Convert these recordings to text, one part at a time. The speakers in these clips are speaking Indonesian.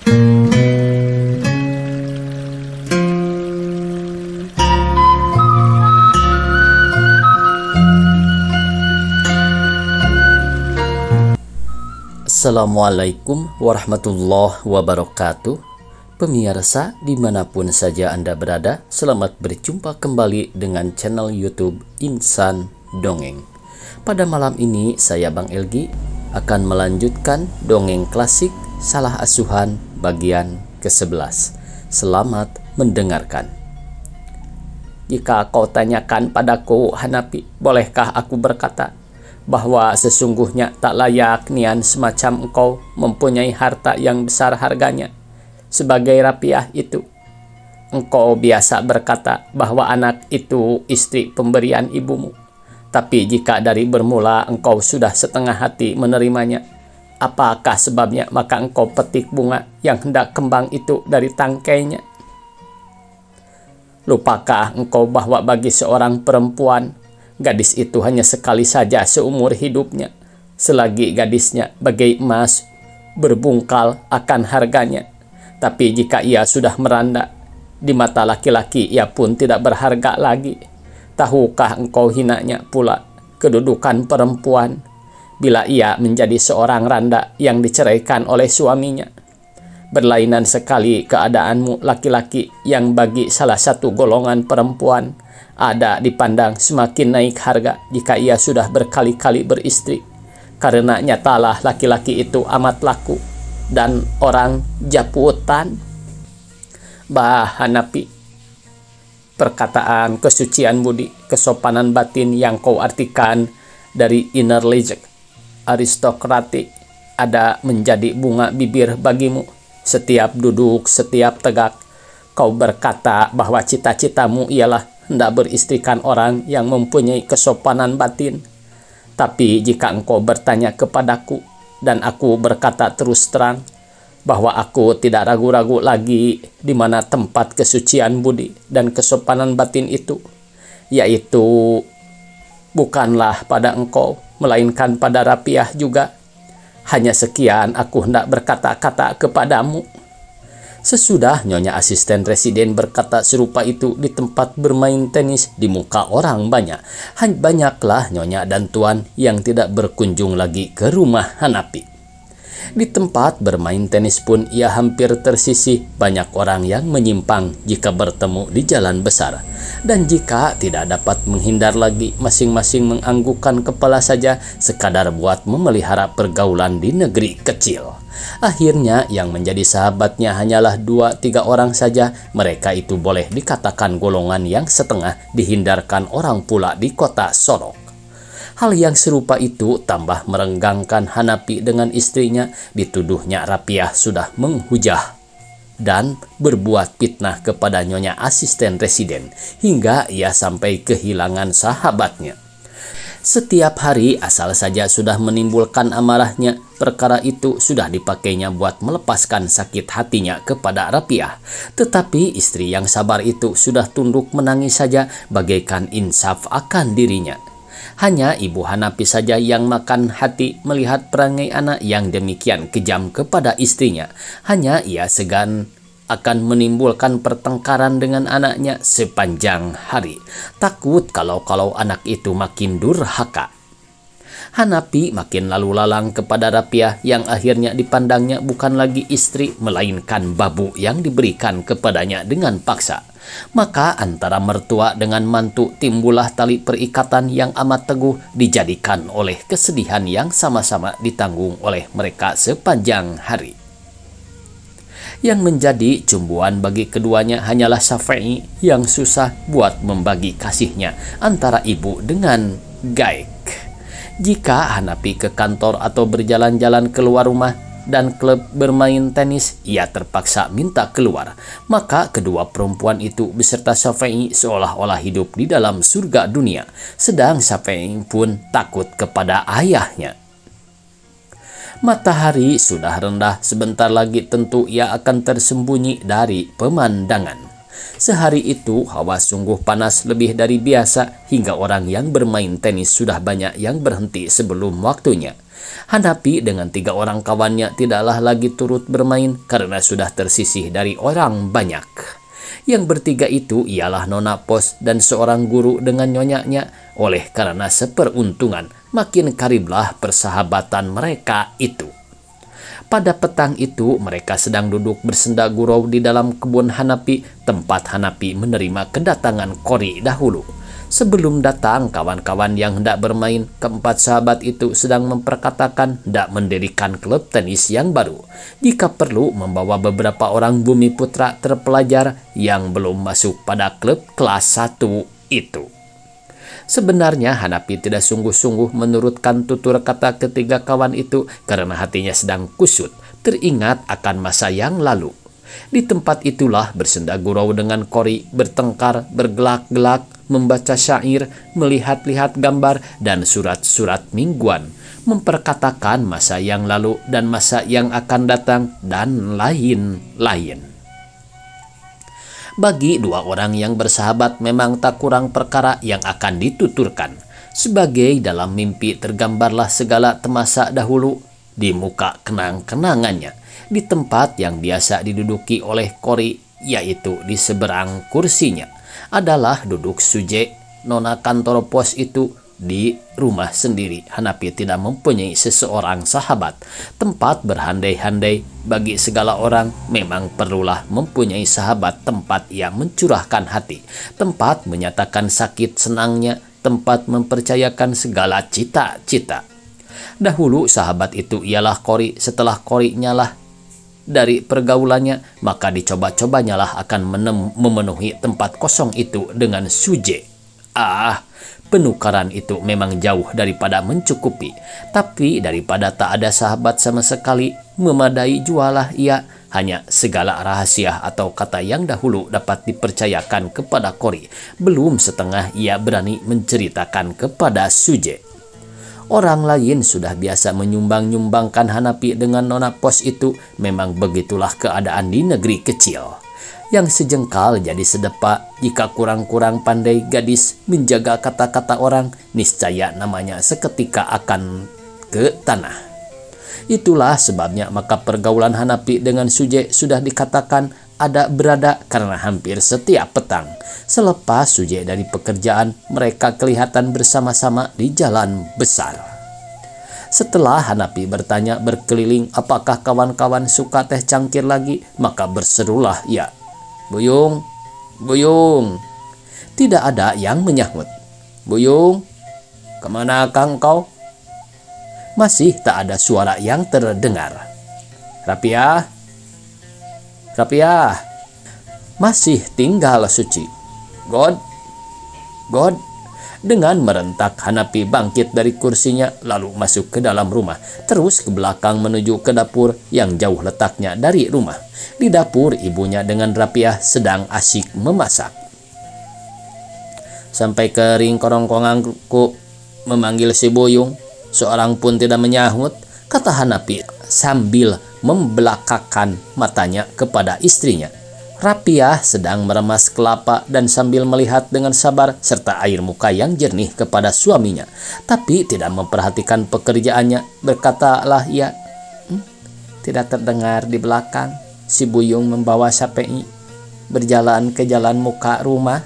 Assalamualaikum warahmatullahi wabarakatuh. Pemirsa dimanapun saja Anda berada, selamat berjumpa kembali dengan channel YouTube Insan Dongeng. Pada malam ini saya Bang Elgi akan melanjutkan dongeng klasik Salah Asuhan bagian ke-11. Selamat mendengarkan. Jika kau tanyakan padaku, Hanapi, bolehkah aku berkata bahwa sesungguhnya tak layak nian semacam engkau mempunyai harta yang besar harganya sebagai Rapiah itu. Engkau biasa berkata bahwa anak itu istri pemberian ibumu. Tapi jika dari bermula engkau sudah setengah hati menerimanya, apakah sebabnya maka engkau petik bunga yang hendak kembang itu dari tangkainya? Lupakah engkau bahwa bagi seorang perempuan, gadis itu hanya sekali saja seumur hidupnya, selagi gadisnya bagai emas berbungkal akan harganya. Tapi jika ia sudah meranda, di mata laki-laki ia pun tidak berharga lagi. Tahukah engkau hinanya pula kedudukan perempuan bila ia menjadi seorang randa yang diceraikan oleh suaminya? Berlainan sekali keadaanmu laki-laki yang bagi salah satu golongan perempuan ada dipandang semakin naik harga jika ia sudah berkali-kali beristri, karena nyatalah laki-laki itu amat laku dan orang japutan. Bah Hanapi, perkataan kesucian budi, kesopanan batin yang kau artikan dari inner logic aristokratik ada menjadi bunga bibir bagimu. Setiap duduk, setiap tegak, kau berkata bahwa cita-citamu ialah hendak beristrikan orang yang mempunyai kesopanan batin. Tapi jika engkau bertanya kepadaku dan aku berkata terus terang bahwa aku tidak ragu-ragu lagi di mana tempat kesucian budi dan kesopanan batin itu, yaitu bukanlah pada engkau melainkan pada Rapiah juga. Hanya sekian aku hendak berkata-kata kepadamu. Sesudah Nyonya Asisten Residen berkata serupa itu di tempat bermain tenis di muka orang banyak, banyaklah Nyonya dan Tuan yang tidak berkunjung lagi ke rumah Hanapi. Di tempat bermain tenis pun ia hampir tersisih banyak orang yang menyimpang jika bertemu di jalan besar. Dan jika tidak dapat menghindar lagi, masing-masing menganggukkan kepala saja sekadar buat memelihara pergaulan di negeri kecil. Akhirnya yang menjadi sahabatnya hanyalah 2-3 orang saja. Mereka itu boleh dikatakan golongan yang setengah dihindarkan orang pula di kota Sorok. Hal yang serupa itu tambah merenggangkan Hanapi dengan istrinya. Dituduhnya Rapiah sudah menghujah dan berbuat fitnah kepada Nyonya Asisten Residen hingga ia sampai kehilangan sahabatnya. Setiap hari asal saja sudah menimbulkan amarahnya, perkara itu sudah dipakainya buat melepaskan sakit hatinya kepada Rapiah. Tetapi istri yang sabar itu sudah tunduk menangis saja bagaikan insaf akan dirinya. Hanya Ibu Hanapi saja yang makan hati melihat perangai anak yang demikian kejam kepada istrinya. Hanya ia segan akan menimbulkan pertengkaran dengan anaknya sepanjang hari. Takut kalau anak itu makin durhaka. Hanapi makin lalu lalang kepada Rapiah yang akhirnya dipandangnya bukan lagi istri melainkan babu yang diberikan kepadanya dengan paksa. Maka antara mertua dengan mantu timbullah tali perikatan yang amat teguh dijadikan oleh kesedihan yang sama-sama ditanggung oleh mereka sepanjang hari. Yang menjadi cumbuan bagi keduanya hanyalah Syafi'i yang susah buat membagi kasihnya antara ibu dengan Gaik. Jika Hanapi ke kantor atau berjalan-jalan keluar rumah dan klub bermain tenis, ia terpaksa minta keluar. Maka kedua perempuan itu beserta Syafi'i seolah-olah hidup di dalam surga dunia. Sedang Syafi'i pun takut kepada ayahnya. Matahari sudah rendah, sebentar lagi tentu ia akan tersembunyi dari pemandangan. Sehari itu hawa sungguh panas lebih dari biasa hingga orang yang bermain tenis sudah banyak yang berhenti sebelum waktunya. Hanapi dengan 3 orang kawannya tidaklah lagi turut bermain karena sudah tersisih dari orang banyak. Yang bertiga itu ialah Nona Pos dan seorang guru dengan nyonyanya. Oleh karena seperuntungan, makin kariblah persahabatan mereka itu. Pada petang itu, mereka sedang duduk bersenda gurau di dalam kebun Hanapi, tempat Hanapi menerima kedatangan Kori dahulu. Sebelum datang kawan-kawan yang hendak bermain, keempat sahabat itu sedang memperkatakan hendak mendirikan klub tenis yang baru. Jika perlu, membawa beberapa orang bumi putra terpelajar yang belum masuk pada klub kelas 1 itu. Sebenarnya Hanapi tidak sungguh-sungguh menurutkan tutur kata ketiga kawan itu karena hatinya sedang kusut, teringat akan masa yang lalu. Di tempat itulah bersenda gurau dengan Kori, bertengkar, bergelak-gelak, membaca syair, melihat-lihat gambar dan surat-surat mingguan, memperkatakan masa yang lalu dan masa yang akan datang, dan lain-lain. Bagi 2 orang yang bersahabat memang tak kurang perkara yang akan dituturkan. Sebagai dalam mimpi tergambarlah segala temasa dahulu di muka kenang-kenangannya, di tempat yang biasa diduduki oleh Kori, yaitu di seberang kursinya adalah duduk Suje, nona kantor pos itu. Di rumah sendiri, Hanapi tidak mempunyai seseorang sahabat. Tempat berhandai-handai bagi segala orang, memang perlulah mempunyai sahabat, tempat ia mencurahkan hati, tempat menyatakan sakit senangnya, tempat mempercayakan segala cita-cita. Dahulu sahabat itu ialah Kori, setelah Kori nyalah dari pergaulannya, maka dicoba-cobanya lah akan memenuhi tempat kosong itu dengan Suje. Penukaran itu memang jauh daripada mencukupi, tapi daripada tak ada sahabat sama sekali, memadai jualah ia. Hanya segala rahasia atau kata yang dahulu dapat dipercayakan kepada Kori, belum setengah ia berani menceritakan kepada Suje. Orang lain sudah biasa menyumbang-nyumbangkan Hanapi dengan nona pos itu. Memang begitulah keadaan di negeri kecil. Yang sejengkal jadi sedepa. Jika kurang-kurang pandai gadis menjaga kata-kata orang, niscaya namanya seketika akan ke tanah. Itulah sebabnya maka pergaulan Hanapi dengan Suje sudah dikatakan ada berada karena hampir setiap petang. Selepas Suje dari pekerjaan, mereka kelihatan bersama-sama di jalan besar. Setelah Hanapi bertanya berkeliling apakah kawan-kawan suka teh cangkir lagi, maka berserulah ia, "Buyung, Buyung." Tidak ada yang menyahut. "Buyung, kemana kang kau?" Masih tak ada suara yang terdengar. "Rapiah, Rapiah." Masih tinggal Suci. "God, God." Dengan merentak Hanapi bangkit dari kursinya lalu masuk ke dalam rumah, terus ke belakang menuju ke dapur yang jauh letaknya dari rumah. Di dapur ibunya dengan Rapiah sedang asyik memasak. "Sampai kering korongkonganku memanggil si Buyung, seorang pun tidak menyahut," kata Hanapi sambil membelakangkan matanya kepada istrinya. Rapiah sedang meremas kelapa dan sambil melihat dengan sabar serta air muka yang jernih kepada suaminya, tapi tidak memperhatikan pekerjaannya. Berkatalah ia, "Tidak terdengar di belakang si Buyung membawa Sapei berjalan ke jalan muka rumah?"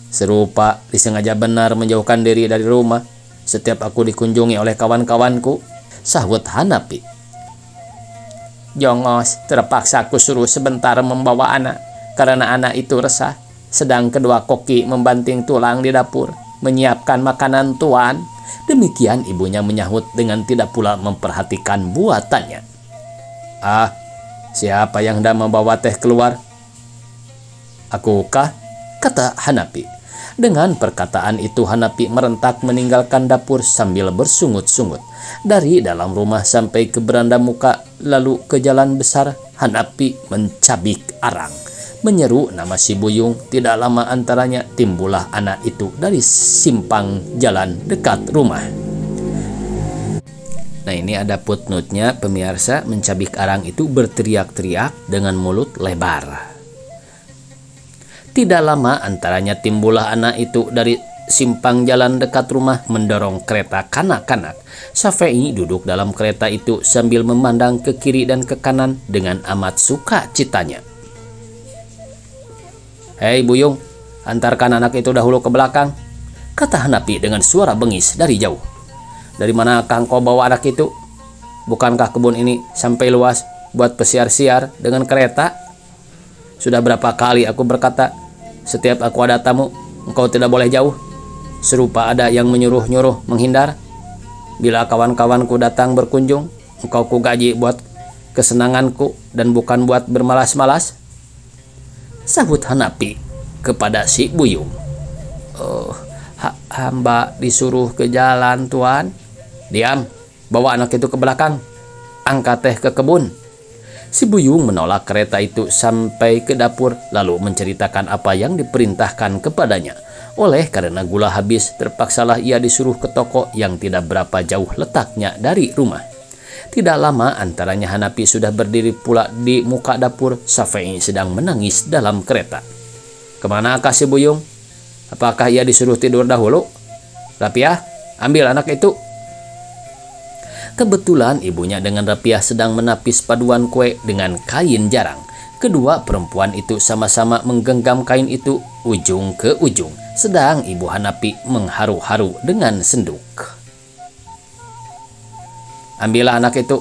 "Serupa, disengaja benar menjauhkan diri dari rumah setiap aku dikunjungi oleh kawan-kawanku," sahut Hanapi. "Jongos, terpaksa aku suruh sebentar membawa anak karena anak itu resah. Sedang kedua koki membanting tulang di dapur, menyiapkan makanan tuan." Demikian ibunya menyahut dengan tidak pula memperhatikan buatannya. "Siapa yang hendak membawa teh keluar?" "Akukah?" kata Hanapi. Dengan perkataan itu Hanapi merentak meninggalkan dapur sambil bersungut-sungut. Dari dalam rumah sampai ke beranda muka, lalu ke jalan besar, Hanapi mencabik arang. Menyeru nama si Buyung, tidak lama antaranya timbullah anak itu dari simpang jalan dekat rumah. Nah, ini ada footnote-nya pemirsa, mencabik arang itu berteriak-teriak dengan mulut lebar. Tidak lama antaranya timbullah anak itu dari simpang jalan dekat rumah mendorong kereta kanak-kanak. Syafei duduk dalam kereta itu sambil memandang ke kiri dan ke kanan dengan amat sukacitanya. "Hei Buyung, antarkan anak itu dahulu ke belakang," kata Hanapi dengan suara bengis dari jauh. "Dari manakah engkau bawa anak itu? Bukankah kebun ini sampai luas buat pesiar-siar dengan kereta? Sudah berapa kali aku berkata, setiap aku ada tamu, engkau tidak boleh jauh. Serupa ada yang menyuruh-nyuruh menghindar. Bila kawan-kawanku datang berkunjung, engkau kugaji buat kesenanganku dan bukan buat bermalas-malas," sahut Hanapi kepada si Buyung. "Oh, hamba disuruh ke jalan, Tuan." "Diam, bawa anak itu ke belakang. Angkat teh ke kebun." Si Buyung menolak kereta itu sampai ke dapur lalu menceritakan apa yang diperintahkan kepadanya. Oleh karena gula habis, terpaksalah ia disuruh ke toko yang tidak berapa jauh letaknya dari rumah. Tidak lama antaranya Hanapi sudah berdiri pula di muka dapur. Syafei sedang menangis dalam kereta. "Kemanakah si Buyung? Apakah ia disuruh tidur dahulu? Rapiah, ambil anak itu." Kebetulan ibunya dengan Rapiah sedang menapis paduan kue dengan kain jarang. Kedua perempuan itu sama-sama menggenggam kain itu ujung ke ujung, sedang ibu Hanapi mengharu-haru dengan senduk. "Ambillah anak itu,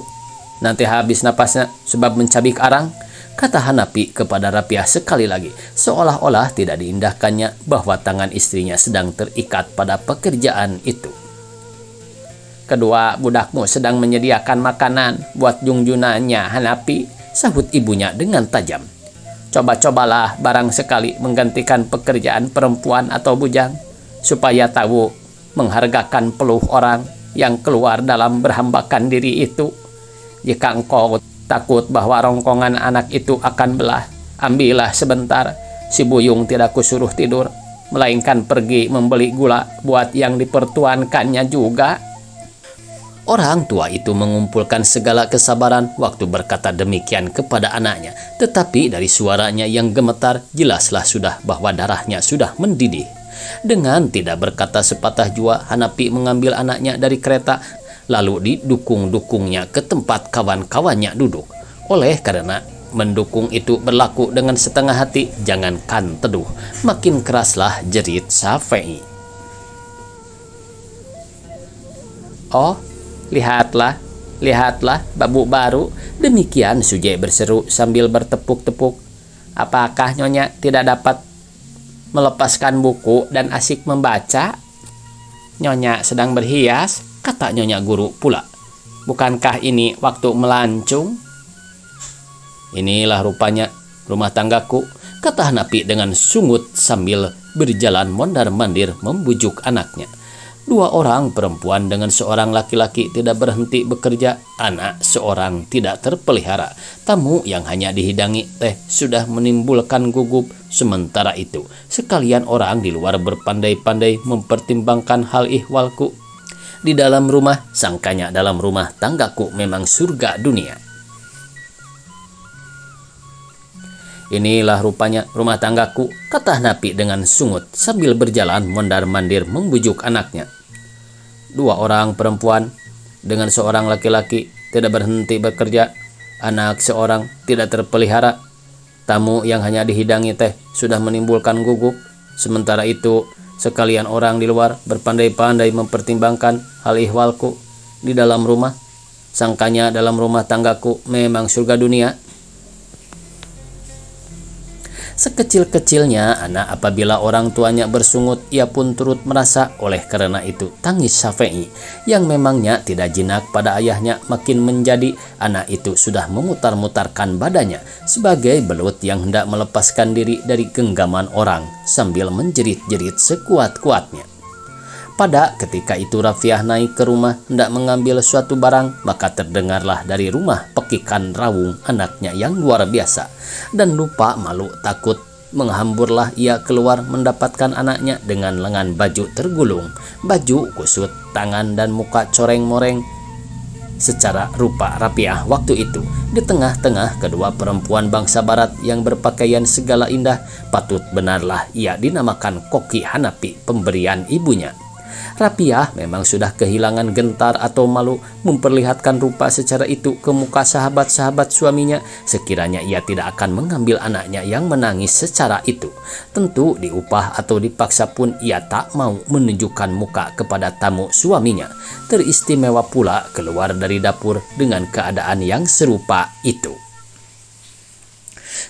nanti habis napasnya sebab mencabik arang," kata Hanapi kepada Rapiah sekali lagi, seolah-olah tidak diindahkannya bahwa tangan istrinya sedang terikat pada pekerjaan itu. "Kedua budakmu sedang menyediakan makanan buat junjunannya, Hanapi," sahut ibunya dengan tajam. "Coba-cobalah barang sekali menggantikan pekerjaan perempuan atau bujang, supaya tahu menghargakan peluh orang yang keluar dalam berhambakan diri itu. Jika engkau takut bahwa rongkongan anak itu akan belah, ambillah sebentar. Si Buyung tidak kusuruh tidur, melainkan pergi membeli gula buat yang dipertuankannya juga." Orang tua itu mengumpulkan segala kesabaran waktu berkata demikian kepada anaknya, tetapi dari suaranya yang gemetar jelaslah sudah bahwa darahnya sudah mendidih. Dengan tidak berkata sepatah jua, Hanapi mengambil anaknya dari kereta lalu didukung-dukungnya ke tempat kawan-kawannya duduk. Oleh karena mendukung itu berlaku dengan setengah hati, jangankan teduh, makin keraslah jerit Syafei. "Oh, lihatlah, lihatlah babu baru," demikian Suje berseru sambil bertepuk-tepuk. "Apakah Nyonya tidak dapat melepaskan buku dan asik membaca?" "Nyonya sedang berhias," kata Nyonya Guru pula. "Bukankah ini waktu melancung?" "Inilah rupanya rumah tanggaku," kata Hanapi dengan sungut sambil berjalan mondar-mandir membujuk anaknya. Dua orang perempuan dengan seorang laki-laki tidak berhenti bekerja. Anak seorang tidak terpelihara. Tamu yang hanya dihidangi teh sudah menimbulkan gugup. Sementara itu, sekalian orang di luar berpandai-pandai mempertimbangkan hal ihwalku. Di dalam rumah, sangkanya dalam rumah tanggaku memang surga dunia. "Inilah rupanya rumah tanggaku," kata Hanapi dengan sungut sambil berjalan mondar-mandir membujuk anaknya. Dua orang perempuan dengan seorang laki-laki tidak berhenti bekerja. Anak seorang tidak terpelihara. Tamu yang hanya dihidangi teh sudah menimbulkan gugup. Sementara itu, sekalian orang di luar berpandai-pandai mempertimbangkan hal ihwalku. Di dalam rumah, sangkanya dalam rumah tanggaku memang surga dunia. Sekecil-kecilnya anak apabila orang tuanya bersungut, ia pun turut merasa. Oleh karena itu, tangis Syafei yang memangnya tidak jinak pada ayahnya makin menjadi. Anak itu sudah memutar-mutarkan badannya sebagai belut yang hendak melepaskan diri dari genggaman orang sambil menjerit-jerit sekuat-kuatnya. Pada ketika itu Rapiah naik ke rumah hendak mengambil suatu barang, maka terdengarlah dari rumah pekikan raung anaknya yang luar biasa. Dan lupa malu takut menghamburlah ia keluar mendapatkan anaknya dengan lengan baju tergulung, baju kusut, tangan dan muka coreng-moreng. secara rupa Rapiah waktu itu. Di tengah-tengah kedua perempuan bangsa barat yang berpakaian segala indah, patut benarlah ia dinamakan Koki Hanapi, pemberian ibunya. Rapiah memang sudah kehilangan gentar atau malu memperlihatkan rupa secara itu ke muka sahabat-sahabat suaminya sekiranya ia tidak akan mengambil anaknya yang menangis secara itu. Tentu diupah atau dipaksa pun ia tak mau menunjukkan muka kepada tamu suaminya. Teristimewa pula keluar dari dapur dengan keadaan yang serupa itu.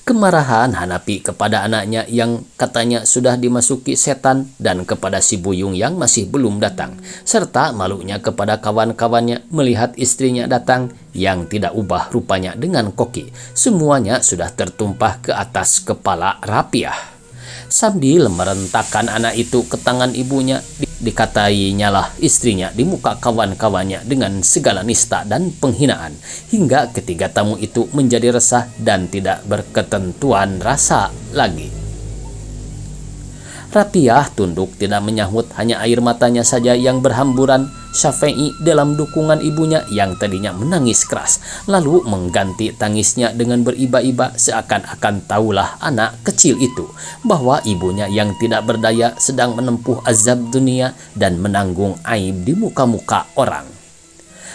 Kemarahan Hanapi kepada anaknya yang katanya sudah dimasuki setan dan kepada si Buyung yang masih belum datang, serta malunya kepada kawan-kawannya melihat istrinya datang yang tidak ubah rupanya dengan Koki, semuanya sudah tertumpah ke atas kepala Rapiah. Sambil merentakkan anak itu ke tangan ibunya, dikatainya lah istrinya di muka kawan-kawannya dengan segala nista dan penghinaan, hingga ketiga tamu itu menjadi resah dan tidak berketentuan rasa lagi. Rapiah tunduk tidak menyahut, hanya air matanya saja yang berhamburan. Syafi'i dalam dukungan ibunya yang tadinya menangis keras, lalu mengganti tangisnya dengan beriba-iba seakan-akan tahulah anak kecil itu bahwa ibunya yang tidak berdaya sedang menempuh azab dunia dan menanggung aib di muka-muka orang.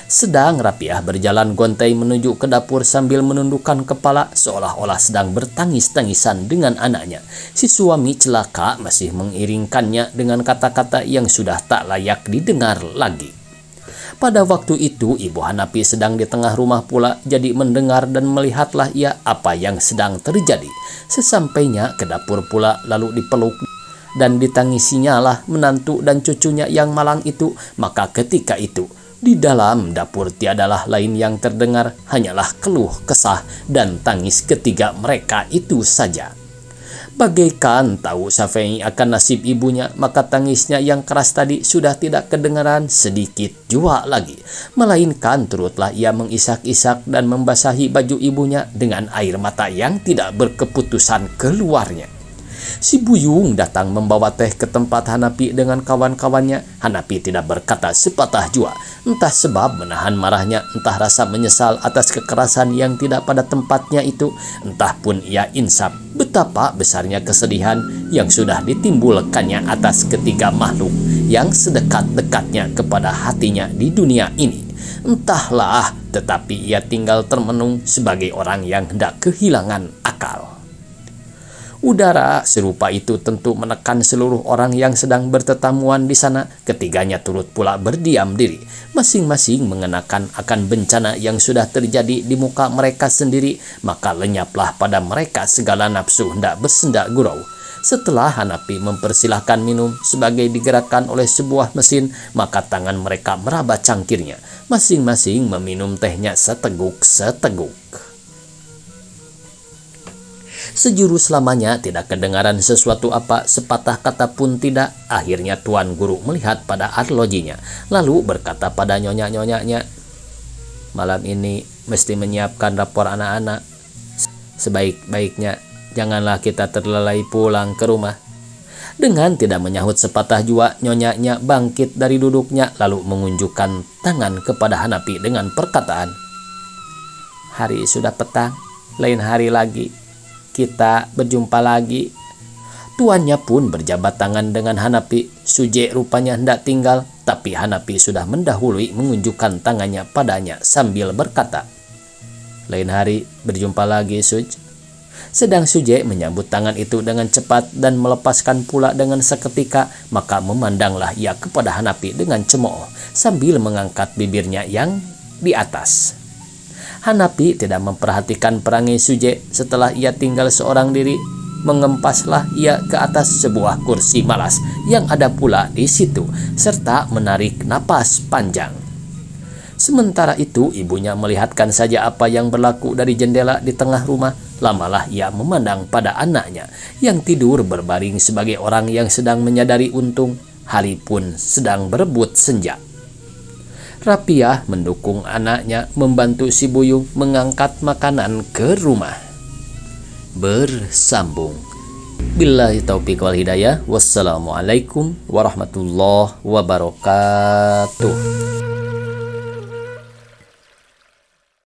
Sedang Rapiah berjalan gontai menuju ke dapur sambil menundukkan kepala seolah-olah sedang bertangis-tangisan dengan anaknya. Si suami celaka masih mengiringkannya dengan kata-kata yang sudah tak layak didengar lagi. Pada waktu itu Ibu Hanapi sedang di tengah rumah pula, jadi mendengar dan melihatlah ia apa yang sedang terjadi. Sesampainya ke dapur pula lalu dipeluk dan ditangisinya lah menantu dan cucunya yang malang itu. Maka ketika itu di dalam dapur tiadalah lain yang terdengar, hanyalah keluh kesah dan tangis ketiga mereka itu saja. Bagaikan tahu Syafi'i akan nasib ibunya, maka tangisnya yang keras tadi sudah tidak kedengaran sedikit jua lagi, melainkan turutlah ia mengisak-isak dan membasahi baju ibunya dengan air mata yang tidak berkeputusan keluarnya. Si Buyung datang membawa teh ke tempat Hanapi dengan kawan-kawannya. Hanapi tidak berkata sepatah jua, entah sebab menahan marahnya, entah rasa menyesal atas kekerasan yang tidak pada tempatnya itu, entah pun ia insaf betapa besarnya kesedihan yang sudah ditimbulkannya atas ketiga makhluk yang sedekat-dekatnya kepada hatinya di dunia ini. Entahlah, tetapi ia tinggal termenung sebagai orang yang hendak kehilangan akal. Udara serupa itu tentu menekan seluruh orang yang sedang bertetamuan di sana. Ketiganya turut pula berdiam diri, masing-masing mengenakan akan bencana yang sudah terjadi di muka mereka sendiri. Maka lenyaplah pada mereka segala nafsu hendak bersendak gurau. Setelah Hanapi mempersilahkan minum sebagai digerakkan oleh sebuah mesin, maka tangan mereka meraba cangkirnya, masing-masing meminum tehnya seteguk-seteguk. Sejurus lamanya tidak kedengaran sesuatu apa, sepatah kata pun tidak. Akhirnya Tuan Guru melihat pada arlojinya, lalu berkata pada nyonya-nyonyanya, "Malam ini mesti menyiapkan rapor anak-anak. Sebaik-baiknya janganlah kita terlelai pulang ke rumah." Dengan tidak menyahut sepatah jua, nyonyanya bangkit dari duduknya lalu mengunjukkan tangan kepada Hanapi dengan perkataan, "Hari sudah petang, lain hari lagi kita berjumpa lagi." Tuannya pun berjabat tangan dengan Hanapi. Suje rupanya hendak tinggal, tapi Hanapi sudah mendahului mengunjukkan tangannya padanya sambil berkata, "Lain hari berjumpa lagi, Suj." Sedang Suje menyambut tangan itu dengan cepat dan melepaskan pula dengan seketika, maka memandanglah ia kepada Hanapi dengan cemooh sambil mengangkat bibirnya yang di atas. Hanapi tidak memperhatikan perangai Suje. Setelah ia tinggal seorang diri, mengempaslah ia ke atas sebuah kursi malas yang ada pula di situ, serta menarik napas panjang. Sementara itu ibunya melihatkan saja apa yang berlaku dari jendela di tengah rumah. Lamalah ia memandang pada anaknya yang tidur berbaring sebagai orang yang sedang menyadari untung hari pun sedang berebut senja. Rapiah mendukung anaknya membantu si Buyung mengangkat makanan ke rumah. Bersambung. Billahi taufiq wal hidayah. Wassalamualaikum warahmatullahi wabarakatuh.